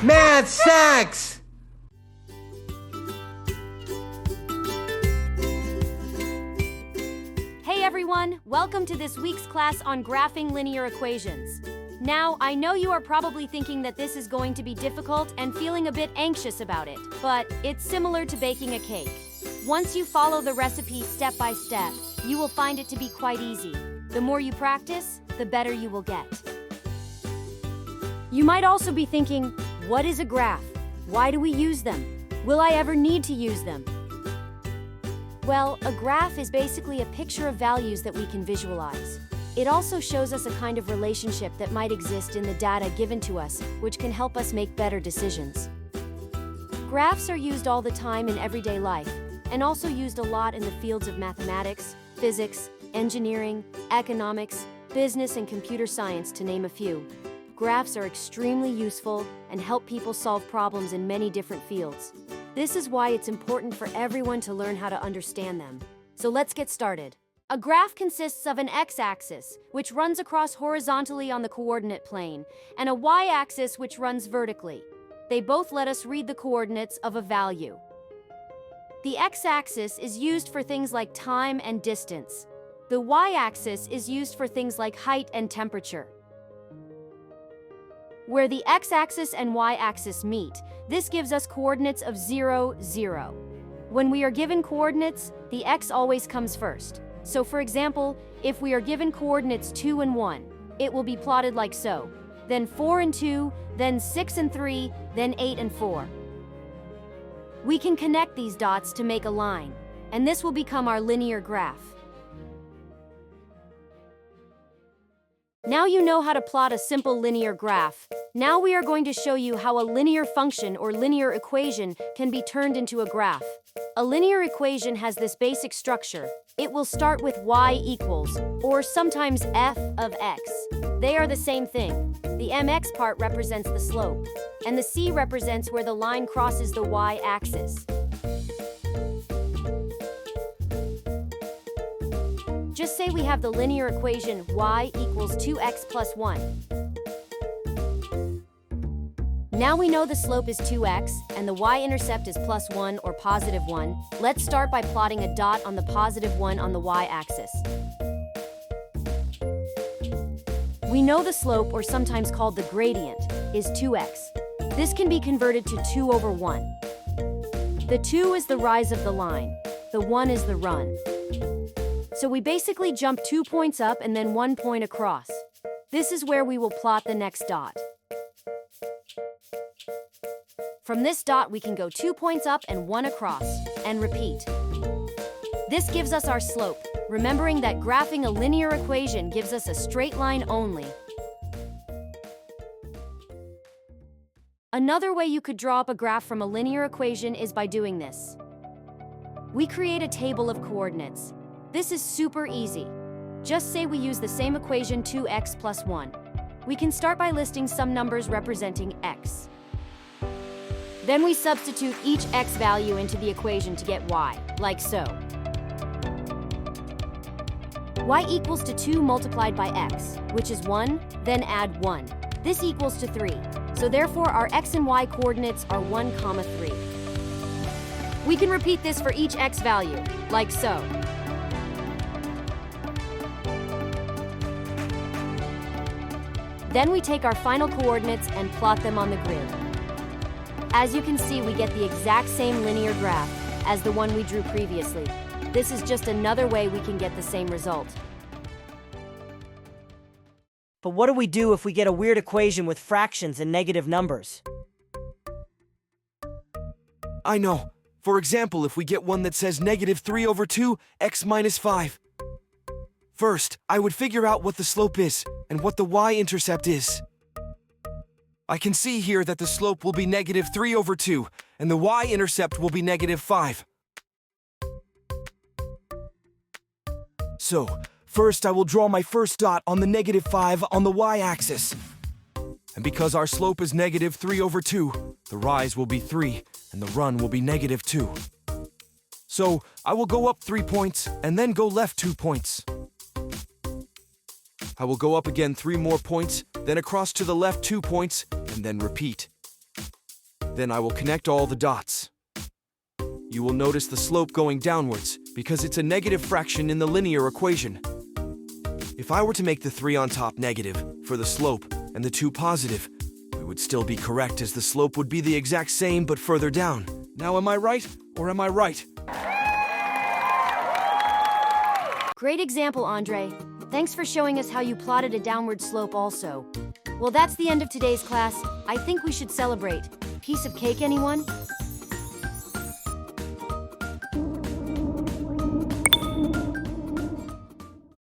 Math sucks! Hey everyone, welcome to this week's class on graphing linear equations. Now, I know you are probably thinking that this is going to be difficult and feeling a bit anxious about it, but it's similar to baking a cake. Once you follow the recipe step by step, you will find it to be quite easy. The more you practice, the better you will get. You might also be thinking, what is a graph? Why do we use them? Will I ever need to use them? Well, a graph is basically a picture of values that we can visualize. It also shows us a kind of relationship that might exist in the data given to us, which can help us make better decisions. Graphs are used all the time in everyday life, and also used a lot in the fields of mathematics, physics, engineering, economics, business, and computer science, to name a few. Graphs are extremely useful and help people solve problems in many different fields. This is why it's important for everyone to learn how to understand them. So let's get started. A graph consists of an x-axis, which runs across horizontally on the coordinate plane, and a y-axis which runs vertically. They both let us read the coordinates of a value. The x-axis is used for things like time and distance. The y-axis is used for things like height and temperature. Where the x-axis and y-axis meet, this gives us coordinates of 0, 0. When we are given coordinates, the x always comes first. So for example, if we are given coordinates 2 and 1, it will be plotted like so. Then 4 and 2, then 6 and 3, then 8 and 4. We can connect these dots to make a line, and this will become our linear graph. Now you know how to plot a simple linear graph. Now we are going to show you how a linear function or linear equation can be turned into a graph. A linear equation has this basic structure. It will start with y equals, or sometimes f of x. They are the same thing. The mx part represents the slope, and the c represents where the line crosses the y-axis. Just say we have the linear equation y equals 2x plus 1. Now we know the slope is 2x and the y-intercept is plus 1 or positive 1. Let's start by plotting a dot on the positive 1 on the y-axis. We know the slope, or sometimes called the gradient, is 2x. This can be converted to 2 over 1. The 2 is the rise of the line. The 1 is the run. So we basically jump 2 points up and then 1 point across. This is where we will plot the next dot. From this dot we can go 2 points up and 1 across, and repeat. This gives us our slope, remembering that graphing a linear equation gives us a straight line only. Another way you could draw up a graph from a linear equation is by doing this. We create a table of coordinates. This is super easy. Just say we use the same equation 2x plus 1. We can start by listing some numbers representing x. Then we substitute each x value into the equation to get y, like so. Y equals to 2 multiplied by x, which is 1, then add 1. This equals to 3. So therefore our x and y coordinates are 1, 3. We can repeat this for each x value, like so. Then we take our final coordinates and plot them on the grid. As you can see, we get the exact same linear graph as the one we drew previously. This is just another way we can get the same result. But what do we do if we get a weird equation with fractions and negative numbers? I know. For example, if we get one that says negative 3 over 2, x minus 5. First, I would figure out what the slope is and what the y-intercept is. I can see here that the slope will be negative 3 over 2, and the y-intercept will be negative 5. So, first I will draw my first dot on the negative 5 on the y-axis. And because our slope is negative 3 over 2, the rise will be 3, and the run will be negative 2. So, I will go up 3 points, and then go left 2 points. I will go up again 3 more points, then across to the left 2 points, and then repeat. Then I will connect all the dots. You will notice the slope going downwards because it's a negative fraction in the linear equation. If I were to make the 3 on top negative for the slope and the 2 positive, we would still be correct as the slope would be the exact same but further down. Now am I right or am I right? Great example, Andre. Thanks for showing us how you plotted a downward slope also. Well, that's the end of today's class. I think we should celebrate. Piece of cake, anyone?